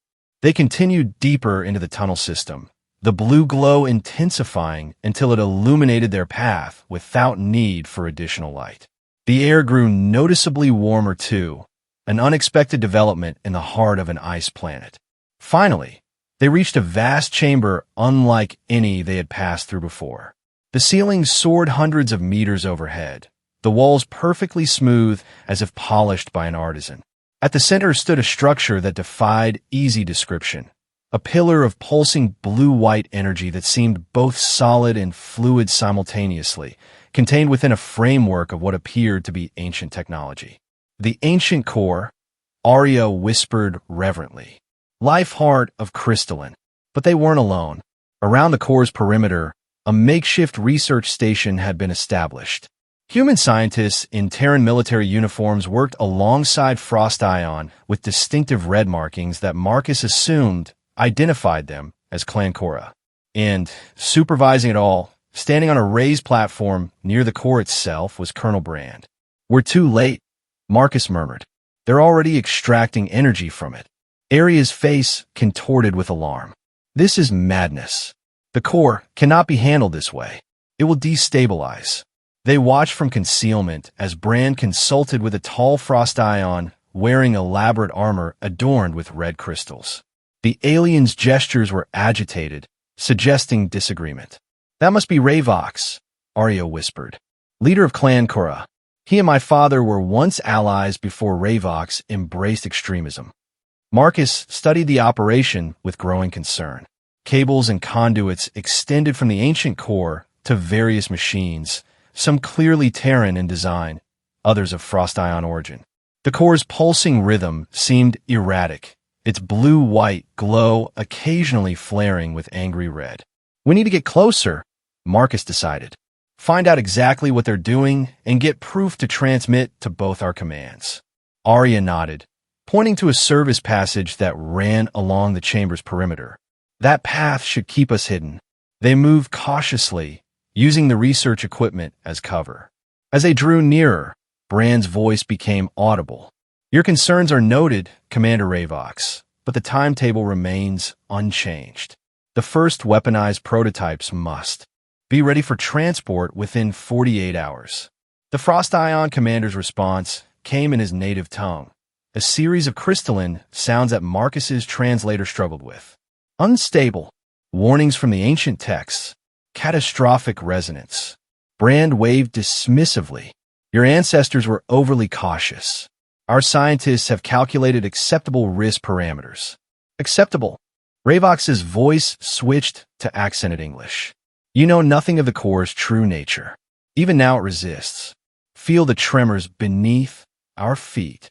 They continued deeper into the tunnel system, the blue glow intensifying until it illuminated their path without need for additional light. The air grew noticeably warmer too, an unexpected development in the heart of an ice planet. Finally, they reached a vast chamber unlike any they had passed through before. The ceiling soared hundreds of meters overhead, the walls perfectly smooth as if polished by an artisan. At the center stood a structure that defied easy description, a pillar of pulsing blue-white energy that seemed both solid and fluid simultaneously, contained within a framework of what appeared to be ancient technology. The ancient core, Arya whispered reverently. Life heart of crystalline. But they weren't alone. Around the core's perimeter, a makeshift research station had been established. Human scientists in Terran military uniforms worked alongside Frost Ion with distinctive red markings that Marcus assumed identified them as Clan Korra. And, supervising it all, standing on a raised platform near the core itself, was Colonel Brand. "We're too late," Marcus murmured. "They're already extracting energy from it." Aria's face contorted with alarm. "This is madness. The core cannot be handled this way. It will destabilize." They watched from concealment as Brand consulted with a tall Frost Ion wearing elaborate armor adorned with red crystals. The alien's gestures were agitated, suggesting disagreement. "That must be Ravox," Arya whispered. "Leader of Clan Korra. He and my father were once allies before Ravox embraced extremism." Marcus studied the operation with growing concern. Cables and conduits extended from the ancient core to various machines, some clearly Terran in design, others of Frost Ion origin. The core's pulsing rhythm seemed erratic, its blue-white glow occasionally flaring with angry red. "We need to get closer," Marcus decided. "Find out exactly what they're doing and get proof to transmit to both our commands." Arya nodded, pointing to a service passage that ran along the chamber's perimeter. "That path should keep us hidden." They moved cautiously, using the research equipment as cover. As they drew nearer, Brand's voice became audible. "Your concerns are noted, Commander Ravox, but the timetable remains unchanged. The first weaponized prototypes must be ready for transport within 48 hours. The Frost Ion commander's response came in his native tongue, a series of crystalline sounds that Marcus's translator struggled with. Unstable, warnings from the ancient texts, catastrophic resonance. Brand waved dismissively. "Your ancestors were overly cautious. Our scientists have calculated acceptable risk parameters." "Acceptable?" Ravox's voice switched to accented English. "You know nothing of the core's true nature. Even now it resists. Feel the tremors beneath our feet."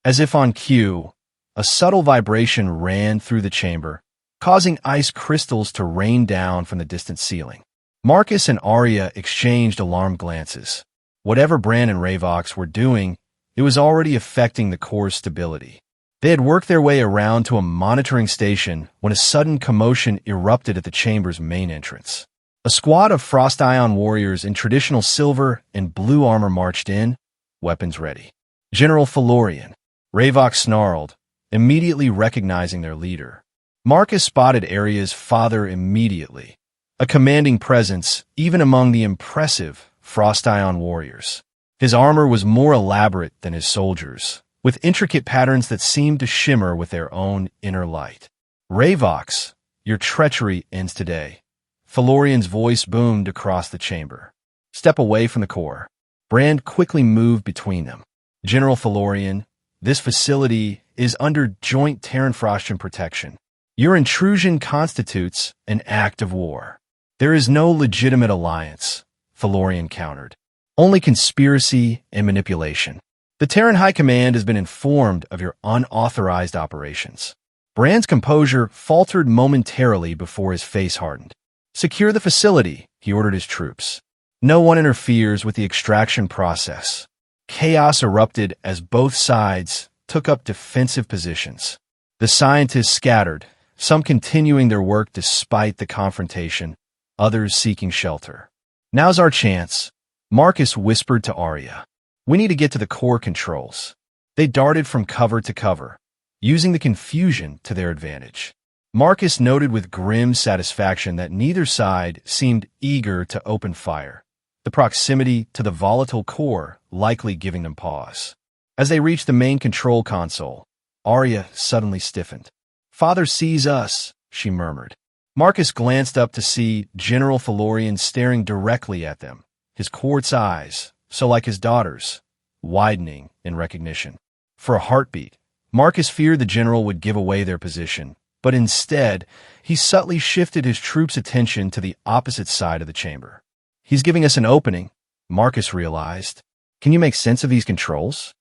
As if on cue, a subtle vibration ran through the chamber, causing ice crystals to rain down from the distant ceiling. Marcus and Arya exchanged alarmed glances. Whatever Brand and Ravox were doing, it was already affecting the core's stability. They had worked their way around to a monitoring station when a sudden commotion erupted at the chamber's main entrance. A squad of Frost Ion warriors in traditional silver and blue armor marched in, weapons ready. "General Felurian," Ravox snarled, immediately recognizing their leader. Marcus spotted Aria's father immediately, a commanding presence even among the impressive Frost Ion warriors. His armor was more elaborate than his soldiers, with intricate patterns that seemed to shimmer with their own inner light. "Ravox, your treachery ends today." Felurian's voice boomed across the chamber. "Step away from the core." Brand quickly moved between them. "General Felurian, this facility is under joint Terran-Frostian protection. Your intrusion constitutes an act of war." "There is no legitimate alliance," Felurian countered. "Only conspiracy and manipulation. The Terran High Command has been informed of your unauthorized operations." Brand's composure faltered momentarily before his face hardened. "Secure the facility," he ordered his troops. No one interferes with the extraction process. Chaos erupted as both sides took up defensive positions. The scientists scattered, some continuing their work despite the confrontation, others seeking shelter. "Now's our chance," Marcus whispered to Arya. "We need to get to the core controls." They darted from cover to cover, using the confusion to their advantage. Marcus noted with grim satisfaction that neither side seemed eager to open fire, the proximity to the volatile core likely giving them pause. As they reached the main control console, Arya suddenly stiffened. "Father sees us," she murmured. Marcus glanced up to see General Felurian staring directly at them, his quartz eyes, so like his daughter's, widening in recognition. For a heartbeat, Marcus feared the general would give away their position, but instead, he subtly shifted his troops' attention to the opposite side of the chamber. "He's giving us an opening," Marcus realized. "Can you make sense of these controls?"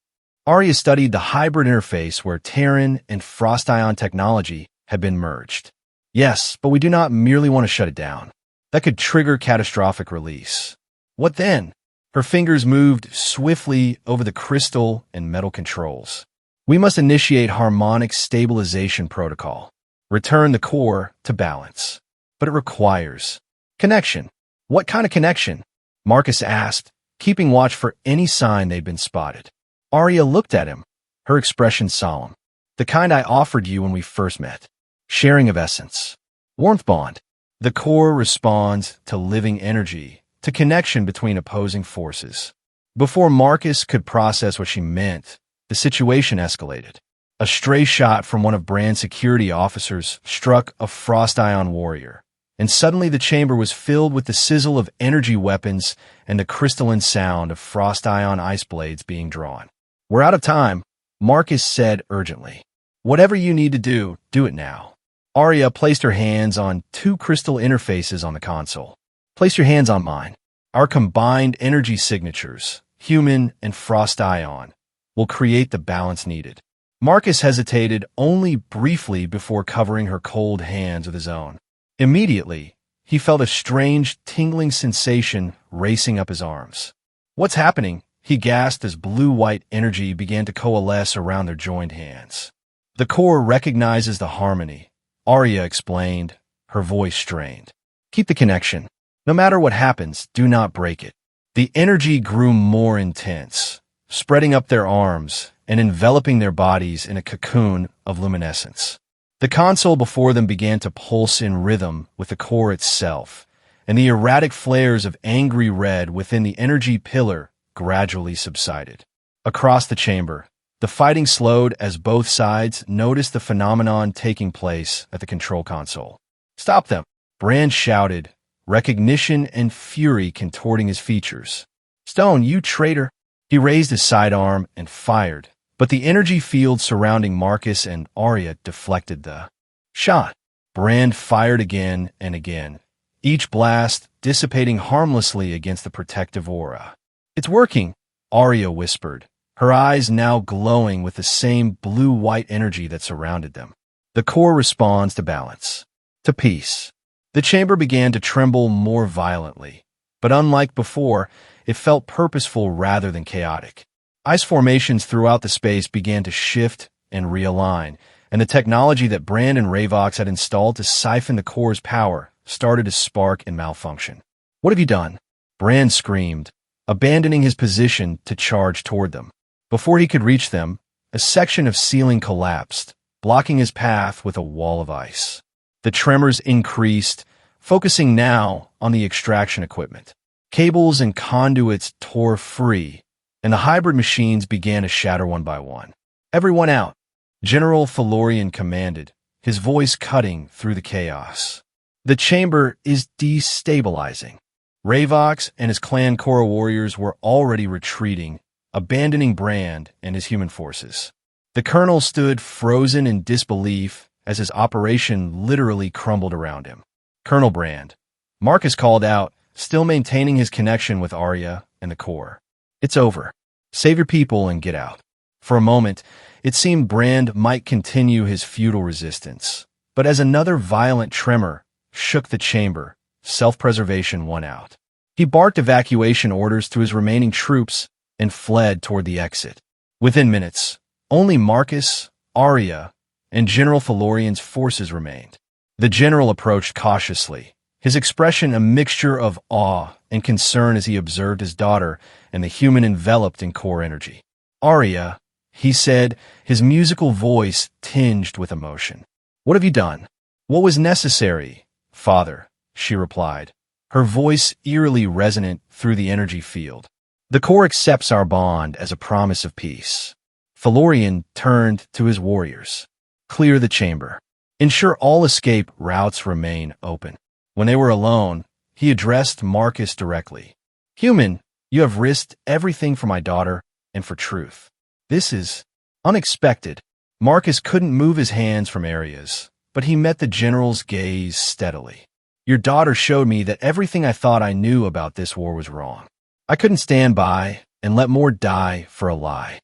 Arya studied the hybrid interface where Terran and Frost Ion technology had been merged. "Yes, but we do not merely want to shut it down. That could trigger catastrophic release." "What then?" Her fingers moved swiftly over the crystal and metal controls. "We must initiate harmonic stabilization protocol. Return the core to balance. But it requires connection." "What kind of connection?" Marcus asked, keeping watch for any sign they'd been spotted. Arya looked at him, her expression solemn. "The kind I offered you when we first met. Sharing of essence. Warmth bond. The core responds to living energy, to connection between opposing forces." Before Marcus could process what she meant, the situation escalated. A stray shot from one of Brand's security officers struck a Frost Ion warrior, and suddenly the chamber was filled with the sizzle of energy weapons and the crystalline sound of Frost Ion ice blades being drawn. "We're out of time," Marcus said urgently. "Whatever you need to do it now." Arya placed her hands on two crystal interfaces on the console. "Place your hands on mine. Our combined energy signatures, human and Frost Ion, will create the balance needed." Marcus hesitated only briefly before covering her cold hands with his own. Immediately, he felt a strange, tingling sensation racing up his arms. "What's happening?" he gasped as blue-white energy began to coalesce around their joined hands. "The core recognizes the harmony," Arya explained, her voice strained. "Keep the connection. No matter what happens, do not break it." The energy grew more intense, spreading up their arms and enveloping their bodies in a cocoon of luminescence. The console before them began to pulse in rhythm with the core itself, and the erratic flares of angry red within the energy pillar gradually subsided. Across the chamber, the fighting slowed as both sides noticed the phenomenon taking place at the control console. "Stop them!" Brand shouted, recognition and fury contorting his features. "Stone, you traitor!" He raised his sidearm and fired, but the energy field surrounding Marcus and Arya deflected the shot. Brand fired again and again, each blast dissipating harmlessly against the protective aura. "It's working," Arya whispered, her eyes now glowing with the same blue-white energy that surrounded them. "The core responds to balance, to peace." The chamber began to tremble more violently, but unlike before, it felt purposeful rather than chaotic. Ice formations throughout the space began to shift and realign, and the technology that Brand and Ravox had installed to siphon the core's power started to spark and malfunction. "What have you done?" Brand screamed, abandoning his position to charge toward them. Before he could reach them, a section of ceiling collapsed, blocking his path with a wall of ice. The tremors increased, focusing now on the extraction equipment. Cables and conduits tore free, and the hybrid machines began to shatter one by one. "Everyone out," General Felurian commanded, his voice cutting through the chaos. "The chamber is destabilizing." Ravox and his clan Korra warriors were already retreating, abandoning Brand and his human forces. The colonel stood frozen in disbelief as his operation literally crumbled around him. "Colonel Brand," Marcus called out, still maintaining his connection with Arya and the core. "It's over. Save your people and get out." For a moment, it seemed Brand might continue his futile resistance, but as another violent tremor shook the chamber, self-preservation won out. He barked evacuation orders to his remaining troops and fled toward the exit. Within minutes, only Marcus, Arya, and General Thalorian's forces remained. The general approached cautiously, his expression a mixture of awe and concern as he observed his daughter and the human enveloped in core energy. "Arya," he said, his musical voice tinged with emotion. "What have you done?" "What was necessary, father," she replied, her voice eerily resonant through the energy field. "The core accepts our bond as a promise of peace." Thalorian turned to his warriors. "Clear the chamber. Ensure all escape routes remain open." When they were alone, he addressed Marcus directly. "Human, you have risked everything for my daughter and for truth. This is unexpected." Marcus couldn't move his hands from Arya's, but he met the general's gaze steadily. "Your daughter showed me that everything I thought I knew about this war was wrong. I couldn't stand by and let more die for a lie.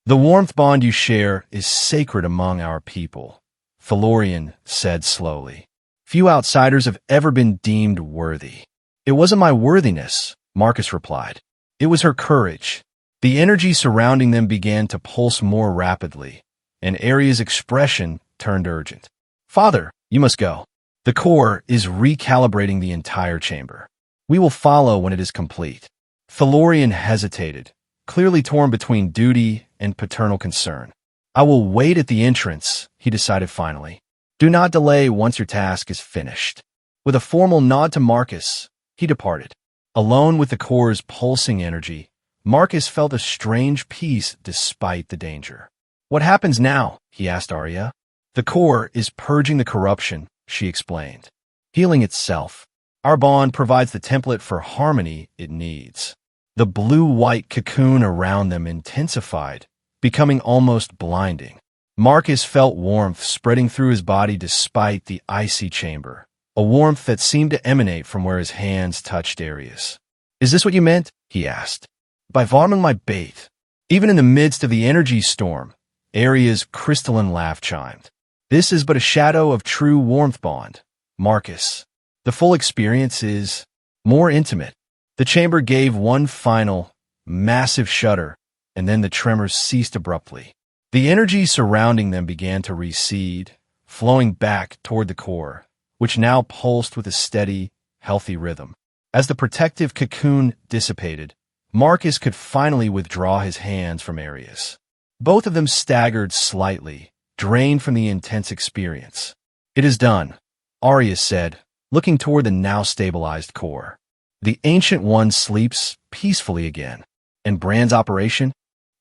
The warmth bond you share is sacred among our people," Thalorian said slowly. "Few outsiders have ever been deemed worthy." "It wasn't my worthiness," Marcus replied. "It was her courage." The energy surrounding them began to pulse more rapidly, and Arya's expression turned urgent. "Father, you must go. The core is recalibrating the entire chamber. We will follow when it is complete." Thalorian hesitated, clearly torn between duty and paternal concern. "I will wait at the entrance," he decided finally. "Do not delay once your task is finished." With a formal nod to Marcus, he departed. Alone with the core's pulsing energy, Marcus felt a strange peace despite the danger. "What happens now?" he asked Arya. "The core is purging the corruption," she explained. "Healing itself. Our bond provides the template for harmony it needs." The blue-white cocoon around them intensified, becoming almost blinding. Marcus felt warmth spreading through his body despite the icy chamber, a warmth that seemed to emanate from where his hands touched Arya's. "Is this what you meant?" he asked. "By varming my bait." Even in the midst of the energy storm, Arya's crystalline laugh chimed. "This is but a shadow of true warmth bond, Marcus. The full experience is more intimate." The chamber gave one final, massive shudder, and then the tremors ceased abruptly. The energy surrounding them began to recede, flowing back toward the core, which now pulsed with a steady, healthy rhythm. As the protective cocoon dissipated, Marcus could finally withdraw his hands from Arya's. Both of them staggered slightly, drained from the intense experience. "It is done," Arya said, looking toward the now stabilized core. "The Ancient One sleeps peacefully again, and Brand's operation?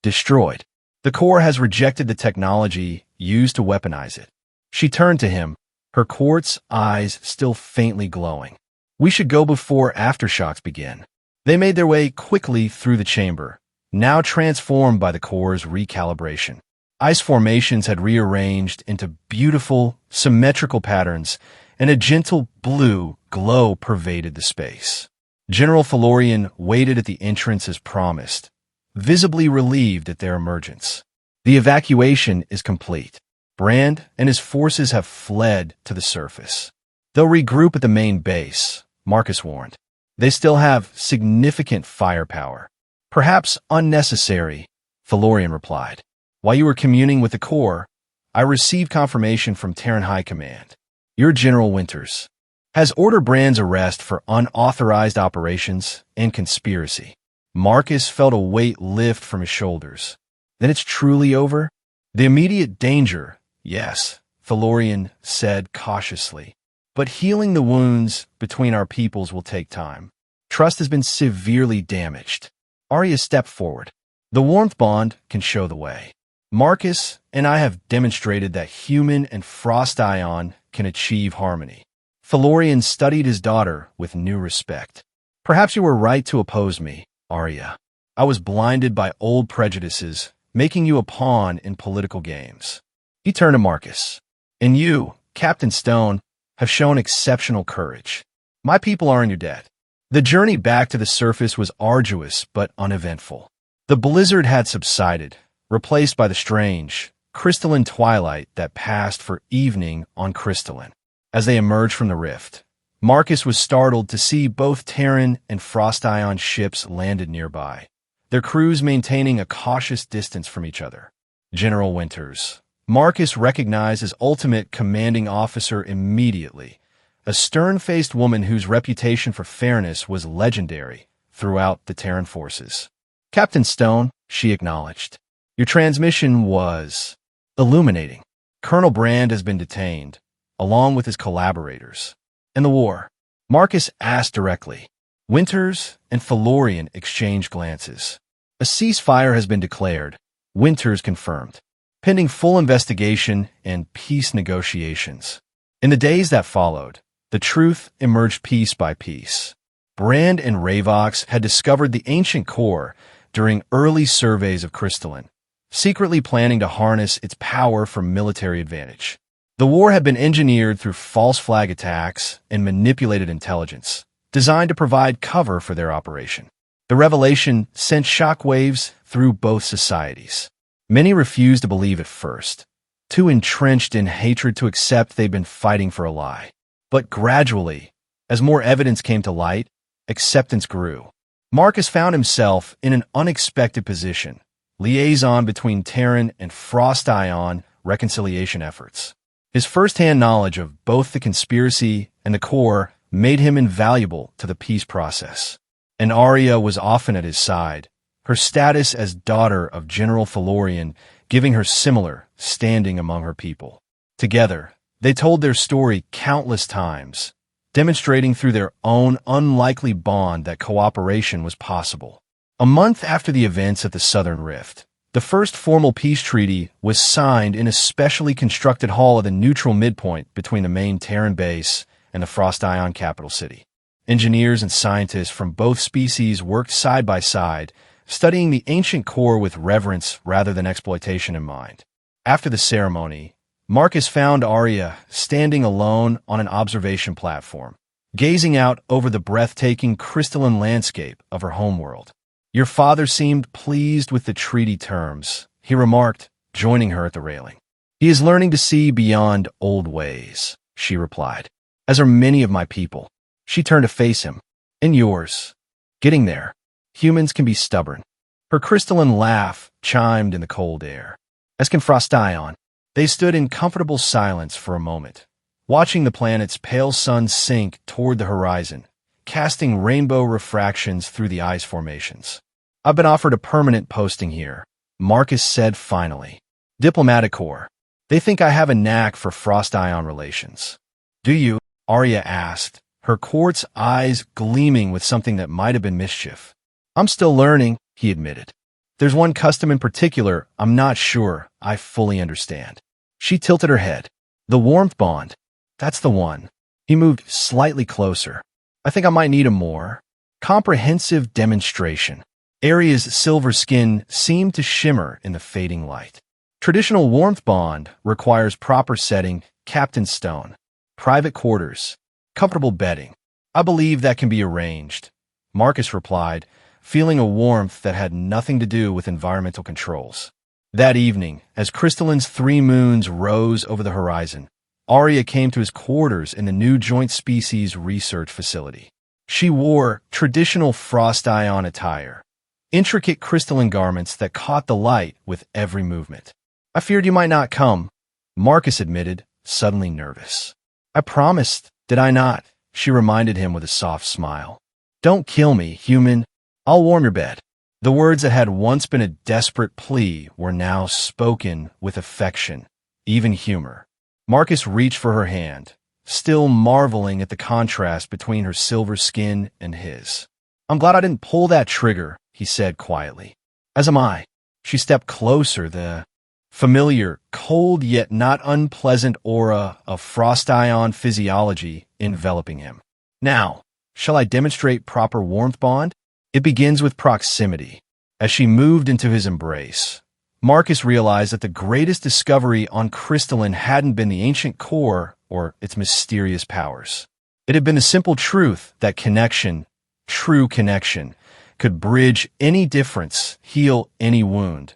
Destroyed. The core has rejected the technology used to weaponize it." She turned to him, her quartz eyes still faintly glowing. "We should go before aftershocks begin." They made their way quickly through the chamber, now transformed by the core's recalibration. Ice formations had rearranged into beautiful, symmetrical patterns, and a gentle blue glow pervaded the space. General Thalorian waited at the entrance as promised, visibly relieved at their emergence. "The evacuation is complete. Brand and his forces have fled to the surface. They'll regroup at the main base," Marcus warned. "They still have significant firepower." "Perhaps unnecessary," Thalorian replied. "While you were communing with the core, I received confirmation from Terran High Command. Your General Winters has ordered Brand's arrest for unauthorized operations and conspiracy." Marcus felt a weight lift from his shoulders. "Then it's truly over?" "The immediate danger, yes," Thalorian said cautiously. "But healing the wounds between our peoples will take time. Trust has been severely damaged." Arya stepped forward. "The warmth bond can show the way. Marcus and I have demonstrated that human and frost ion can achieve harmony." Thalorian studied his daughter with new respect. "Perhaps you were right to oppose me, Arya. I was blinded by old prejudices, making you a pawn in political games." He turned to Marcus. "And you, Captain Stone, have shown exceptional courage. My people are in your debt." The journey back to the surface was arduous but uneventful. The blizzard had subsided, replaced by the strange, crystalline twilight that passed for evening on crystalline. As they emerged from the rift, Marcus was startled to see both Terran and Frost Ion ships landed nearby, their crews maintaining a cautious distance from each other. General Winters, Marcus recognized as ultimate commanding officer immediately, a stern-faced woman whose reputation for fairness was legendary throughout the Terran forces. Captain Stone, she acknowledged. Your transmission was illuminating. Colonel Brand has been detained, along with his collaborators. In the war, Marcus asked directly. Winters and Felurian exchanged glances. A ceasefire has been declared, Winters confirmed, pending full investigation and peace negotiations. In the days that followed, the truth emerged piece by piece. Brand and Ravox had discovered the ancient core during early surveys of Crystalline, secretly planning to harness its power for military advantage. The war had been engineered through false flag attacks and manipulated intelligence, designed to provide cover for their operation. The revelation sent shockwaves through both societies. Many refused to believe at first, too entrenched in hatred to accept they'd been fighting for a lie. But gradually, as more evidence came to light, acceptance grew. Marcus found himself in an unexpected position, liaison between Terran and Frost Ion reconciliation efforts. His first-hand knowledge of both the conspiracy and the core made him invaluable to the peace process. And Arya was often at his side, her status as daughter of General Felurian giving her similar standing among her people. Together, they told their story countless times, demonstrating through their own unlikely bond that cooperation was possible. A month after the events at the Southern Rift, the first formal peace treaty was signed in a specially constructed hall of the neutral midpoint between the main Terran base and the Frost Ion capital city. Engineers and scientists from both species worked side by side, studying the ancient core with reverence rather than exploitation in mind. After the ceremony, Marcus found Arya standing alone on an observation platform, gazing out over the breathtaking crystalline landscape of her homeworld. Your father seemed pleased with the treaty terms, he remarked, joining her at the railing. He is learning to see beyond old ways, she replied, as are many of my people. She turned to face him. And yours. Getting there. Humans can be stubborn. Her crystalline laugh chimed in the cold air. As can Frost Ion. They stood in comfortable silence for a moment, watching the planet's pale sun sink toward the horizon, casting rainbow refractions through the ice formations. I've been offered a permanent posting here, Marcus said finally. Diplomatic Corps. They think I have a knack for Frost Ion relations. Do you? Arya asked, her quartz eyes gleaming with something that might have been mischief. I'm still learning, he admitted. There's one custom in particular I'm not sure I fully understand. She tilted her head. The warmth bond. That's the one. He moved slightly closer. I think I might need a more comprehensive demonstration. Arya's silver skin seemed to shimmer in the fading light. Traditional warmth bond requires proper setting, Captain Stone. Private quarters. Comfortable bedding. I believe that can be arranged, Marcus replied, feeling a warmth that had nothing to do with environmental controls. That evening, as Crystalline's 3 moons rose over the horizon, Arya came to his quarters in the new Joint Species Research Facility. She wore traditional Frost Ion attire, intricate crystalline garments that caught the light with every movement. I feared you might not come, Marcus admitted, suddenly nervous. I promised, did I not? She reminded him with a soft smile. Don't kill me, human. I'll warm your bed. The words that had once been a desperate plea were now spoken with affection, even humor. Marcus reached for her hand, still marveling at the contrast between her silver skin and his. I'm glad I didn't pull that trigger, he said quietly. As am I. She stepped closer, the familiar, cold yet not unpleasant aura of Frost Ion physiology enveloping him. Now, shall I demonstrate proper warmth bond? It begins with proximity. As she moved into his embrace, Marcus realized that the greatest discovery on Crystalline hadn't been the ancient core or its mysterious powers. It had been the simple truth that connection, true connection, could bridge any difference, heal any wound,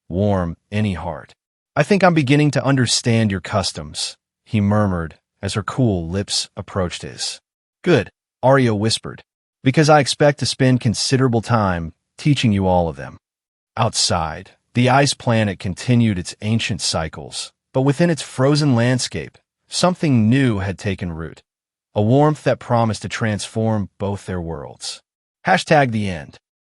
warm any heart. I think I'm beginning to understand your customs, he murmured as her cool lips approached his. Good, Arya whispered, because I expect to spend considerable time teaching you all of them. Outside, the ice planet continued its ancient cycles, but within its frozen landscape, something new had taken root, a warmth that promised to transform both their worlds. #The end.